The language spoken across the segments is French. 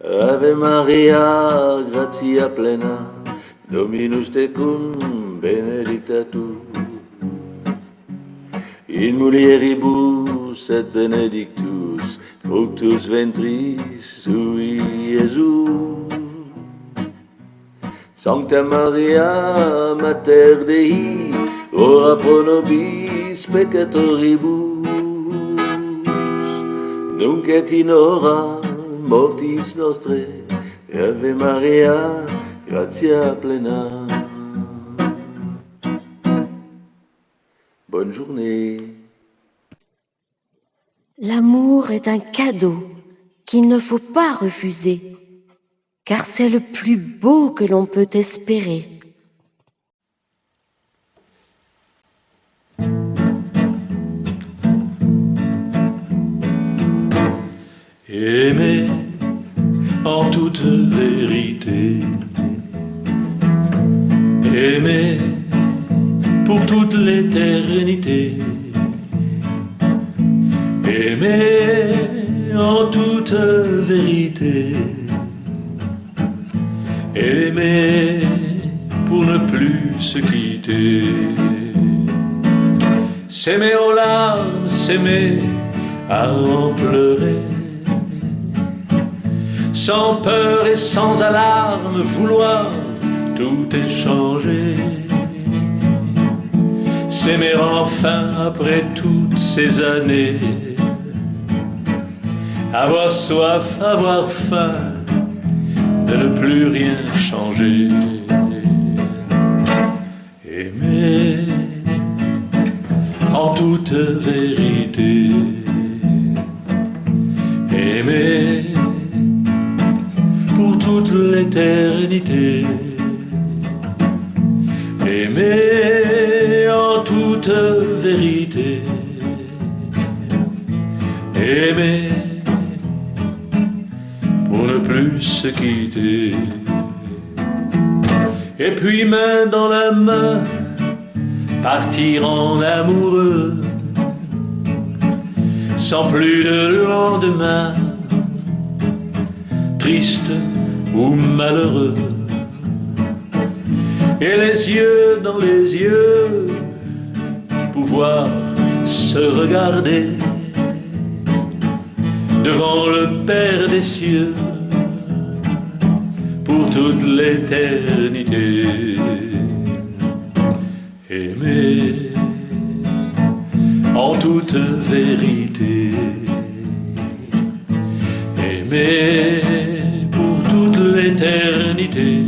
Ave Maria, gratia plena, Dominus tecum, benedicta tu. In mulieribus et benedictus, fructus ventris sui, Iesus. Sancta Maria, Mater Dei, ora pro nobis peccatoribus, nunc et in hora mortis nostre. Ave Maria, gratia plena. Bonne journée. L'amour est un cadeau qu'il ne faut pas refuser, car c'est le plus beau que l'on peut espérer. Aimer en toute vérité, aimer pour toute l'éternité, aimer en toute vérité, aimer pour ne plus se quitter, s'aimer aux larmes, s'aimer à en pleurer, sans peur et sans alarme, vouloir tout échanger, s'aimer enfin après toutes ces années, avoir soif, avoir faim, de ne plus rien changer, aimer en toute vérité, aimer pour toute l'éternité, aimer en toute vérité, aimer pour ne plus se quitter, et puis main dans la main, partir en amoureux, sans plus de lendemain, triste ou malheureux, et les yeux dans les yeux, pouvoir se regarder devant le Père des cieux pour toute l'éternité, aimer en toute vérité, aimer pour toute l'éternité,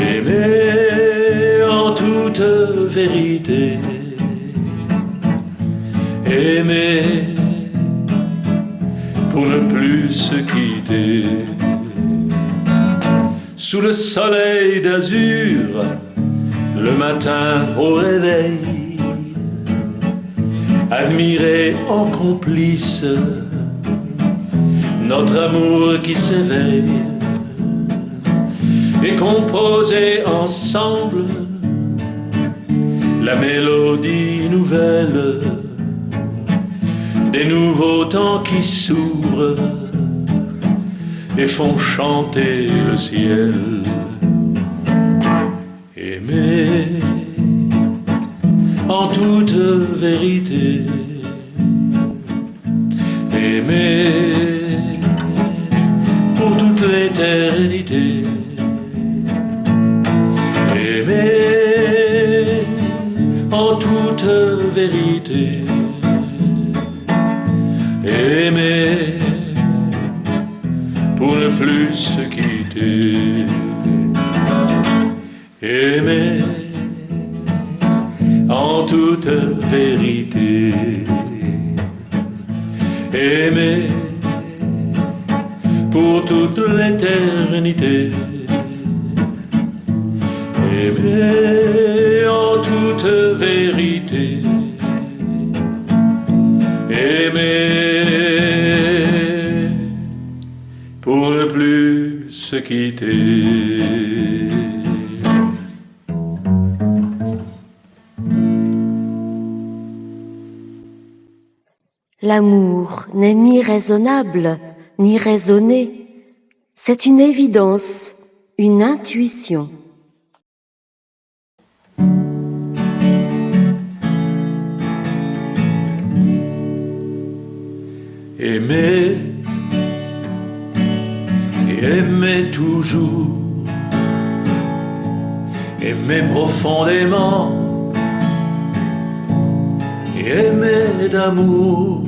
aimer en toute vérité, aimer pour ne plus se quitter, sous le soleil d'azur, le matin au réveil, admirer en complice notre amour qui s'éveille, et composer ensemble la mélodie nouvelle des nouveaux temps qui s'ouvrent et font chanter le ciel, aimer en toute vérité, aimer pour toute l'éternité, aimer en toute vérité, aimer pour ne plus se quitter, aimer en toute vérité, aimer pour toute l'éternité, aimer en toute vérité, aimer pour ne plus se quitter. L'amour n'est ni raisonnable, ni raisonner. C'est une évidence, une intuition. Aimer, c'est aimer toujours, aimer profondément, aimer d'amour,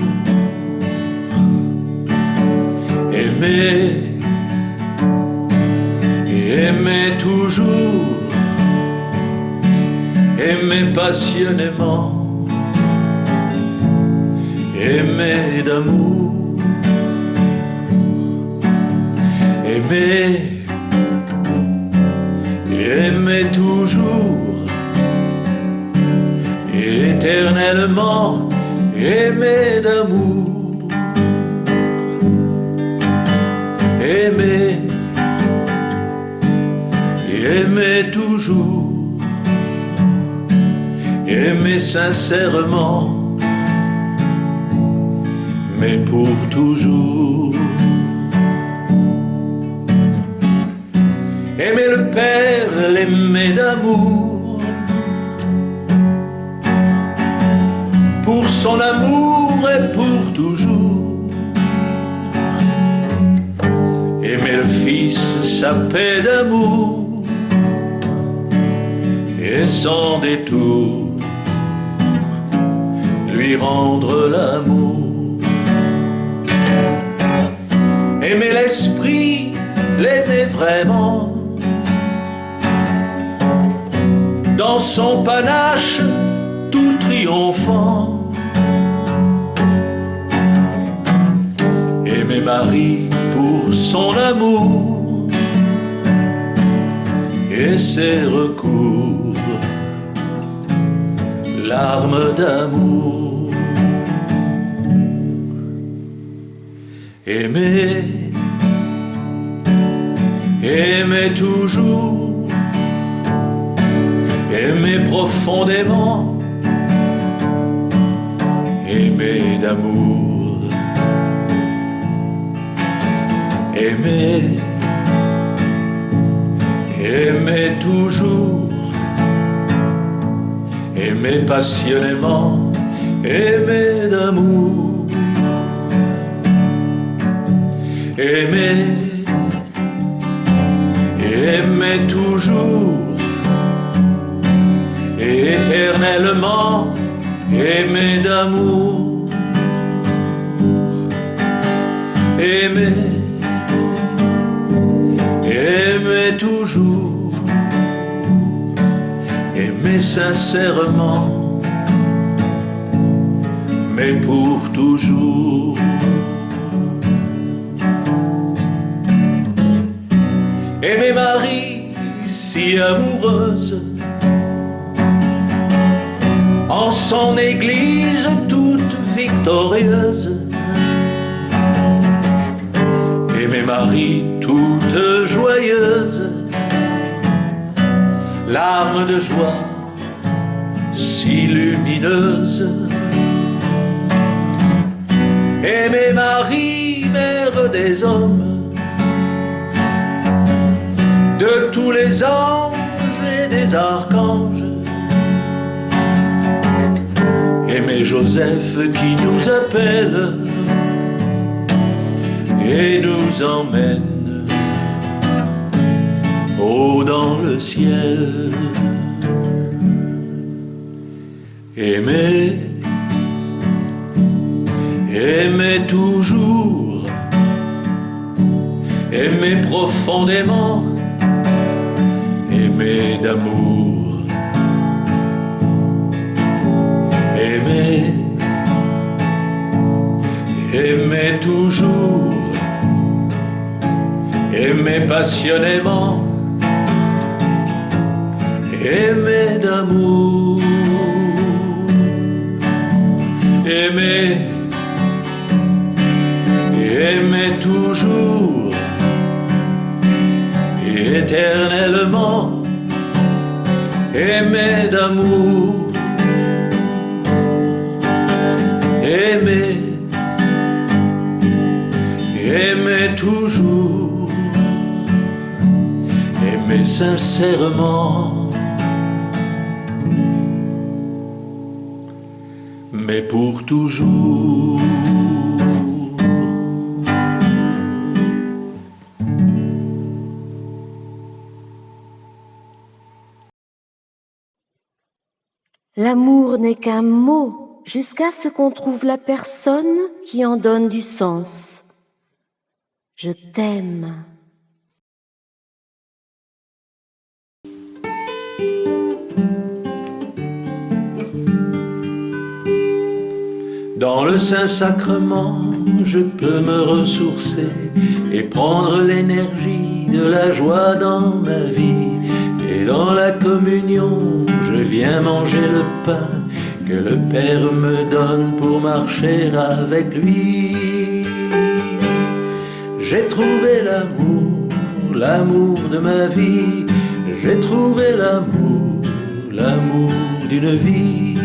aimer, aimer toujours, aimer passionnément, aimer d'amour, aimer, aimer toujours, éternellement, aimer d'amour, aimer, aimer toujours, aimer sincèrement, mais pour toujours. Aimer le Père, l'aimer d'amour, pour son amour et pour toujours. Aimer le Fils, sa paix d'amour, et sans détour, lui rendre l'amour. Aimer l'Esprit, l'aimer vraiment, dans son panache tout triomphant. Aimer Marie pour son amour et ses recours, larmes d'amour. Aimer, aimer toujours, aimer profondément, aimer d'amour, aimer, aimer toujours, aimer passionnément, aimer d'amour, aimer, aimer toujours, éternellement, aimer d'amour, aimer, aimer toujours, aimer sincèrement, mais pour toujours. Aimer Marie si amoureuse, en son église toute victorieuse. Aimer Marie toute joyeuse, larmes de joie si lumineuse. Aimer Marie, mère des hommes, de tous les anges et des archanges. Aimer Joseph qui nous appelle et nous emmène haut dans le ciel. Aimer, aimer toujours, aimer profondément, aimer d'amour, aimer, aimer toujours, aimer passionnément, aimer d'amour, aimer, aimer toujours, éternellement, aimer d'amour, aimer, aimer sincèrement. Mais pour toujours. L'amour n'est qu'un mot jusqu'à ce qu'on trouve la personne qui en donne du sens. Je t'aime. Dans le Saint-Sacrement, je peux me ressourcer et prendre l'énergie de la joie dans ma vie. Et dans la communion, je viens manger le pain que le Père me donne pour marcher avec lui. J'ai trouvé l'amour, l'amour de ma vie. J'ai trouvé l'amour, l'amour d'une vie.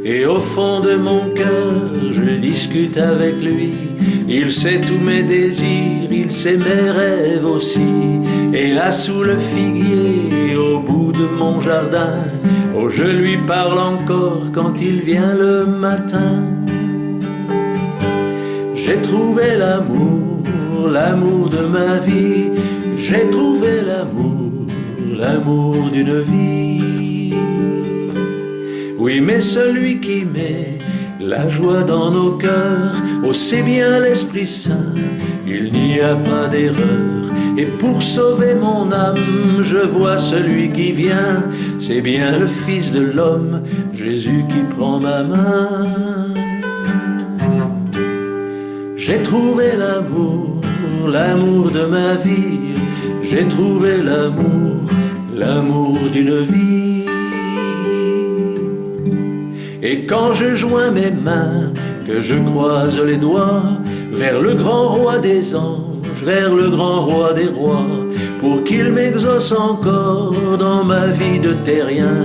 Et au fond de mon cœur, je discute avec lui. Il sait tous mes désirs, il sait mes rêves aussi. Et là sous le figuier, au bout de mon jardin, oh je lui parle encore quand il vient le matin. J'ai trouvé l'amour, l'amour de ma vie. J'ai trouvé l'amour, l'amour d'une vie. Oui, mais celui qui met la joie dans nos cœurs, oh c'est bien l'Esprit Saint, il n'y a pas d'erreur. Et pour sauver mon âme, je vois celui qui vient, c'est bien le Fils de l'homme, Jésus qui prend ma main. J'ai trouvé l'amour, l'amour de ma vie. J'ai trouvé l'amour, l'amour d'une vie. Et quand je joins mes mains, que je croise les doigts vers le grand roi des anges, vers le grand roi des rois, pour qu'il m'exauce encore dans ma vie de terrien,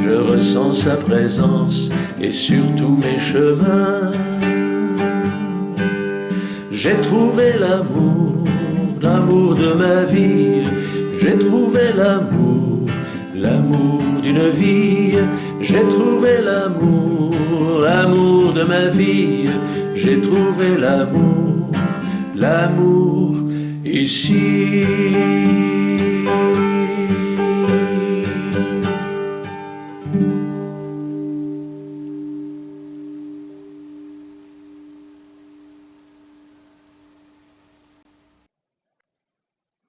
je ressens sa présence et sur tous mes chemins. J'ai trouvé l'amour, l'amour de ma vie. J'ai trouvé l'amour, l'amour d'une vie. J'ai trouvé l'amour, l'amour de ma vie. J'ai trouvé l'amour, l'amour ici.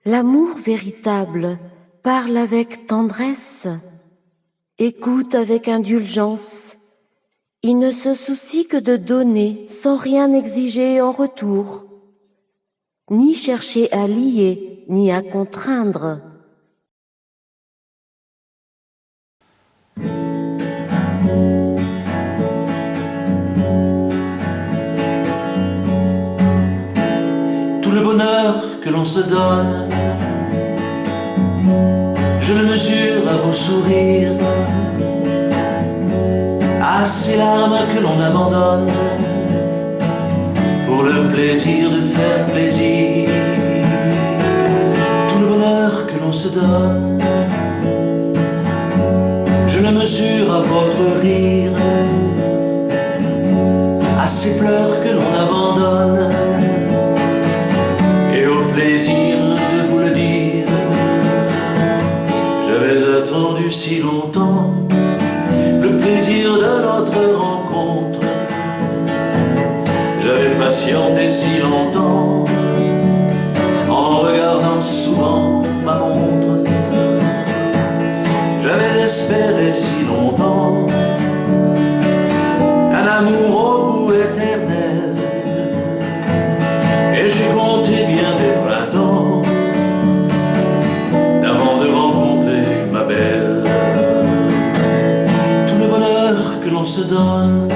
L'amour véritable parle avec tendresse, écoute avec indulgence. Il ne se soucie que de donner sans rien exiger en retour, ni chercher à lier, ni à contraindre. Tout le bonheur que l'on se donne, je le mesure à vos sourires, à ces larmes que l'on abandonne, pour le plaisir de faire plaisir. Tout le bonheur que l'on se donne, je le mesure à votre rire, à ces pleurs que l'on abandonne, et au plaisir de vous le dire. J'avais attendu si longtemps le plaisir de notre rencontre. J'avais patienté si longtemps en regardant souvent ma montre. J'avais espéré si longtemps un amour au bout éternel, et j'ai compté bien des printemps avant de rencontrer ma belle. Tout le bonheur que l'on se donne,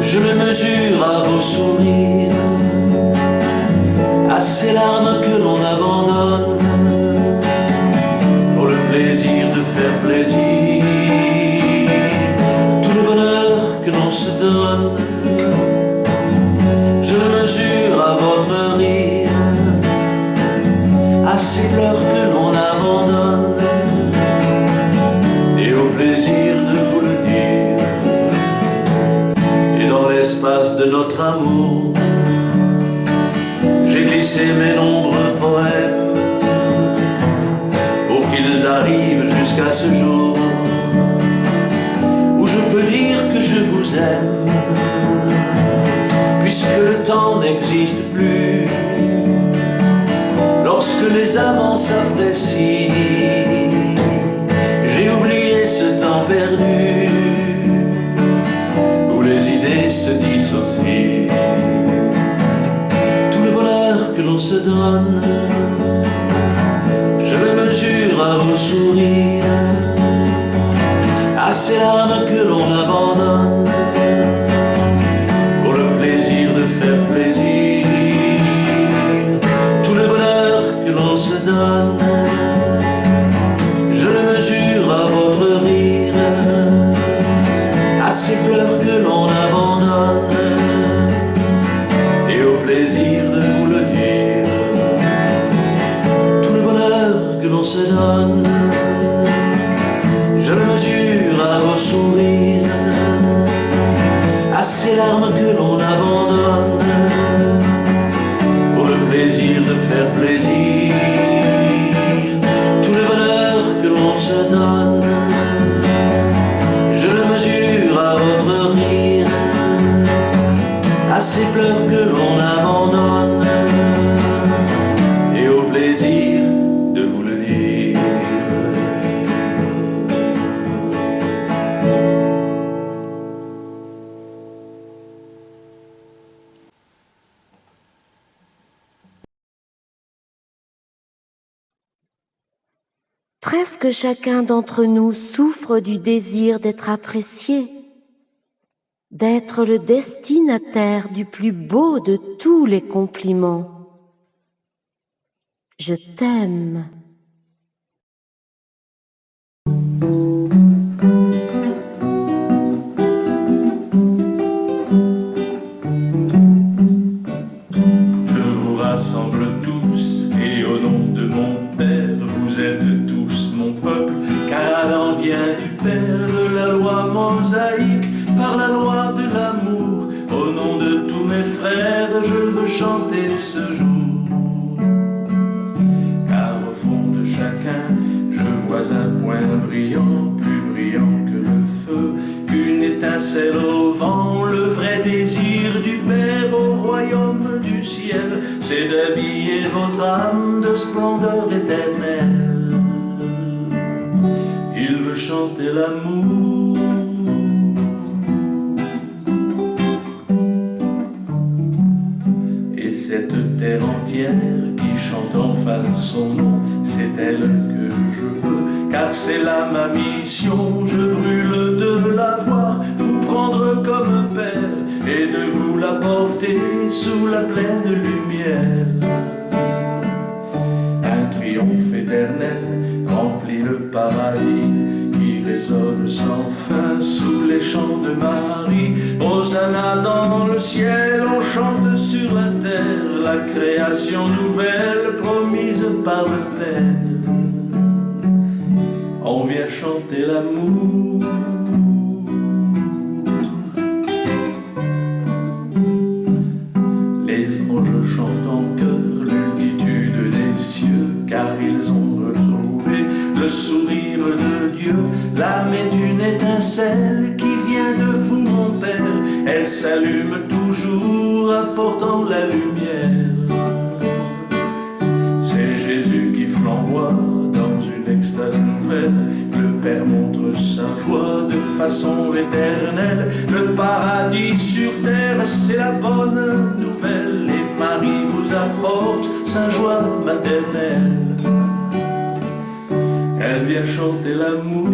je le mesure à vos sourires, à ces larmes que l'on abandonne, pour le plaisir de faire plaisir. Tout le bonheur que l'on se donne, je le mesure à votre rire, à ces pleurs que l'on abandonne, et au plaisir de vous le dire. Et dans l'espace de notre amour, j'ai glissé mes nombreux poèmes pour qu'ils arrivent jusqu'à ce jour où je peux dire que je vous aime, puisque le temps n'existe plus. Lorsque les amants s'apprécient, j'ai oublié ce temps perdu où les idées se dissocient. Tout le bonheur que l'on se donne, je le mesure à vos sourires, à ces larmes que l'on abandonne pour le plaisir de faire plaisir. Tout le bonheur que l'on se donne, je le mesure à votre rire, à ces pleurs que l'on abandonne et au plaisir de vous le dire. Tout le bonheur que l'on se donne, je le mesure à vos sourires, à ces larmes que l'on abandonne pour le plaisir de faire plaisir. Tout le bonheur que l'on se donne, je le mesure à votre rire, à ces pleurs que l'on abandonne et au plaisir de vous le dire. Presque chacun d'entre nous souffre du désir d'être apprécié, d'être le destinataire du plus beau de tous les compliments. Je t'aime. Je vous rassemble tous, et au nom de mon Père, vous êtes tous mon peuple, car Adam vient du Père, de la loi mosaïque, par la loi de l'amour. Au nom de tous mes frères, je veux chanter ce jour. Car au fond de chacun, je vois un point brillant, plus brillant que le feu, une étincelle au vent. Le vrai désir du Père au royaume du ciel, c'est d'habiller votre âme de splendeur éternelle. Il veut chanter l'amour. Et cette terre entière qui chante enfin son nom, c'est elle que je veux, car c'est là ma mission. Je brûle de la voir, vous prendre comme un père, et de vous la porter sous la pleine lumière. Un triomphe éternel remplit le paradis, qui résonne sans fin sous les chants de Marie. Hosanna dans le ciel, on chante sur la terre la création nouvelle promise par le Père. On vient chanter l'amour. Les anges chantent en chœur l'altitude des cieux, car ils ont retrouvé le sourire de Dieu. L'âme est une étincelle qui vient de vous, mon Père. Elle s'allume toujours, apportant la lumière. C'est Jésus qui flamboie dans une extase nouvelle. Le Père montre sa joie de façon éternelle. Le paradis sur terre, c'est la bonne nouvelle. Et Marie vous apporte sa joie maternelle. Elle vient chanter l'amour.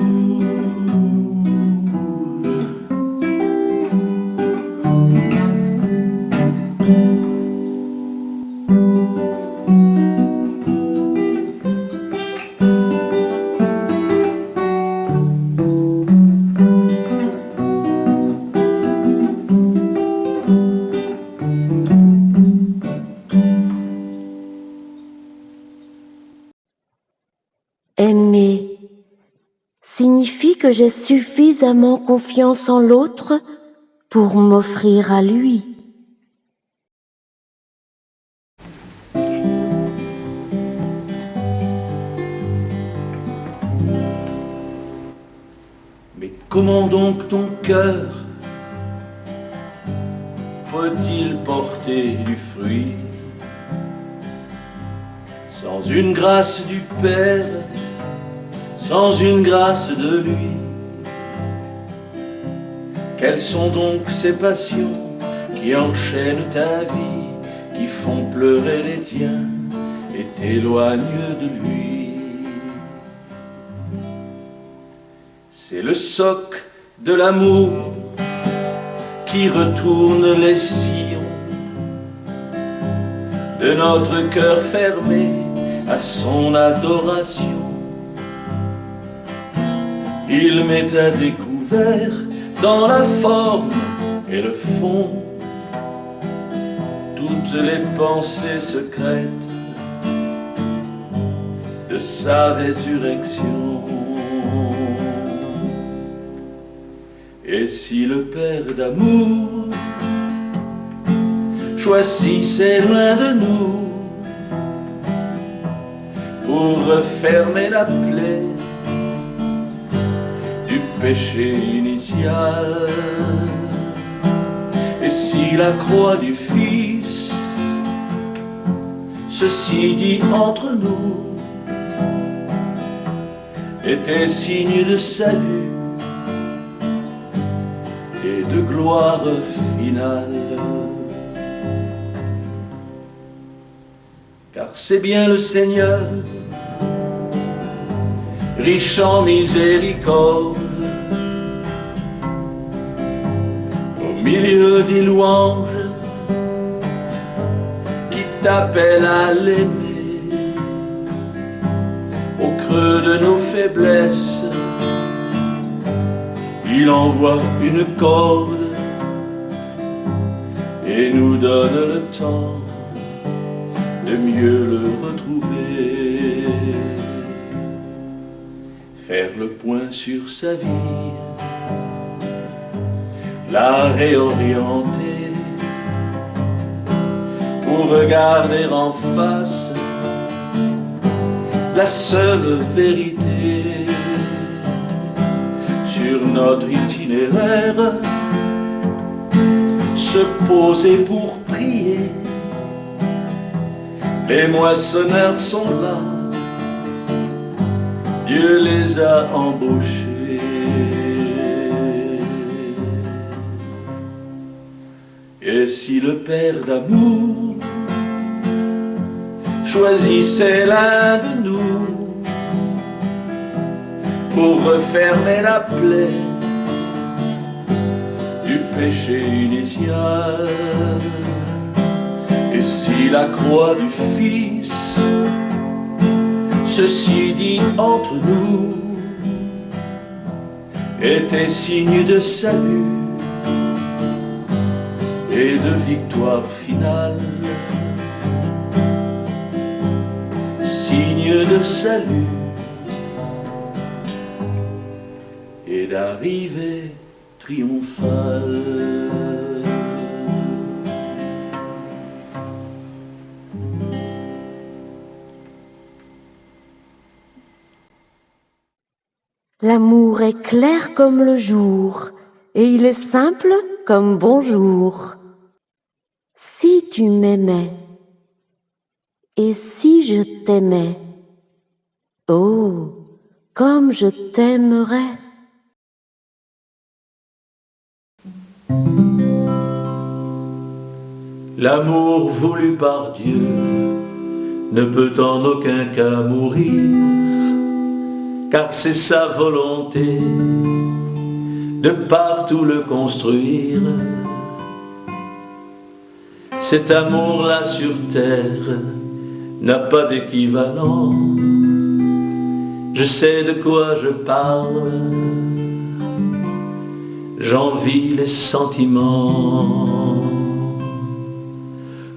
signifie que j'ai suffisamment confiance en l'autre pour m'offrir à lui. Mais comment donc ton cœur peut-il porter du fruit sans une grâce du Père, sans une grâce de lui? Quelles sont donc ces passions qui enchaînent ta vie, qui font pleurer les tiens et t'éloignent de lui? C'est le soc de l'amour qui retourne les sillons de notre cœur fermé à son adoration. Il met à découvert dans la forme et le fond toutes les pensées secrètes de sa résurrection. Et si le Père d'amour choisissait loin de nous pour refermer la plaie du péché initial, et si la croix du Fils, ceci dit entre nous, était signe de salut et de gloire finale, car c'est bien le Seigneur, riche en miséricorde, au milieu des louanges, qui t'appelle à l'aimer, au creux de nos faiblesses. Il envoie une corde et nous donne le temps de mieux le retrouver. Faire le point sur sa vie, la réorienter pour regarder en face la seule vérité sur notre itinéraire, se poser pour prier. Les moissonneurs sont là, Dieu les a embauchés. Et si le Père d'amour choisissait l'un de nous pour refermer la plaie du péché initial, et si la croix du Fils, ceci dit entre nous, était signe de salut et de victoire finale, signe de salut et d'arrivée triomphale. L'amour est clair comme le jour, et il est simple comme bonjour. Si tu m'aimais, et si je t'aimais, oh, comme je t'aimerais. L'amour voulu par Dieu ne peut en aucun cas mourir, car c'est sa volonté de partout le construire. Cet amour-là sur terre n'a pas d'équivalent. Je sais de quoi je parle, j'en vis les sentiments.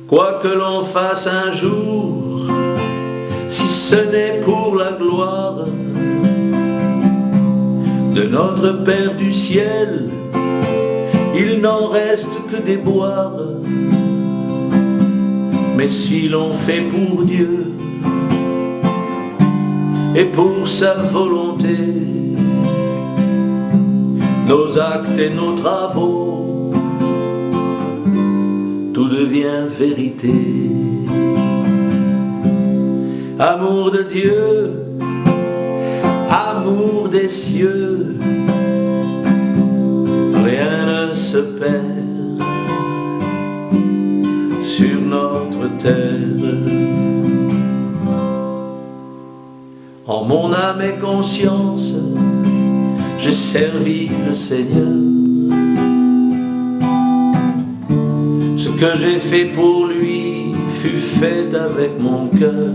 Quoi que l'on fasse un jour, si ce n'est pour la gloire, de notre Père du ciel, il n'en reste que des boires. Mais si l'on fait pour Dieu et pour sa volonté, nos actes et nos travaux, tout devient vérité. Amour de Dieu, amour des cieux, rien ne se perd sur notre terre. En mon âme et conscience, j'ai servi le Seigneur. Ce que j'ai fait pour lui fut fait avec mon cœur.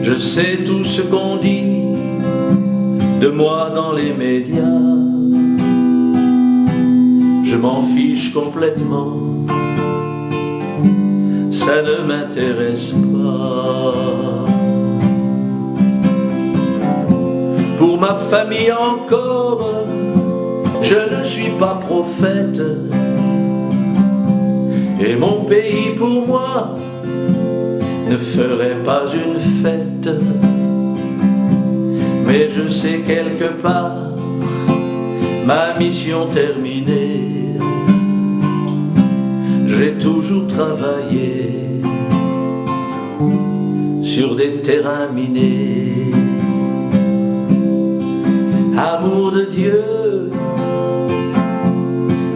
Je sais tout ce qu'on dit de moi dans les médias. Je m'en fiche complètement, ça ne m'intéresse pas. Pour ma famille encore, je ne suis pas prophète. Et mon pays pour moi ne ferait pas une fête. Mais je sais quelque part ma mission terminée. J'ai toujours travaillé sur des terrains minés. Amour de Dieu,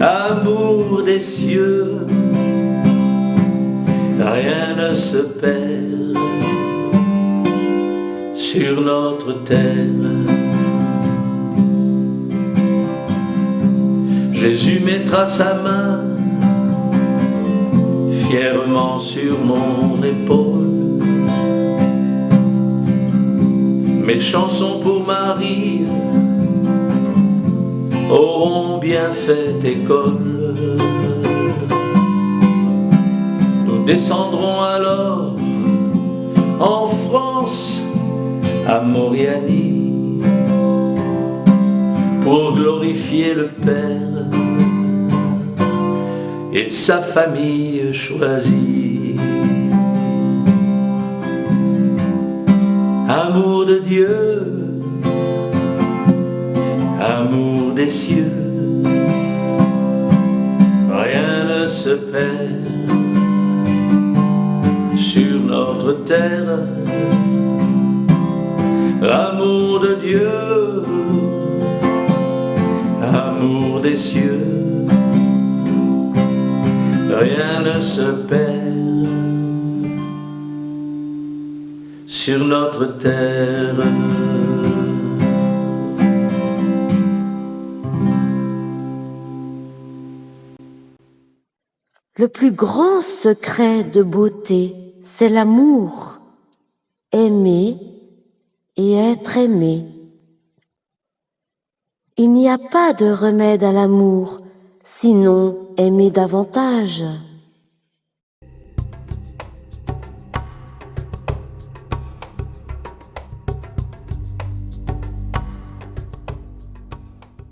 amour des cieux, rien ne se perd sur notre terre. Jésus mettra sa main fièrement sur mon épaule. Mes chansons pour Marie auront bien fait école. Nous descendrons alors en France à Moriani pour glorifier le Père et sa famille choisie. Amour de Dieu, amour des cieux, rien ne se perd sur notre terre. Amour de Dieu, amour des cieux, rien ne se perd sur notre terre. Le plus grand secret de beauté, c'est l'amour. Aimer et être aimé. Il n'y a pas de remède à l'amour, sinon aimer davantage.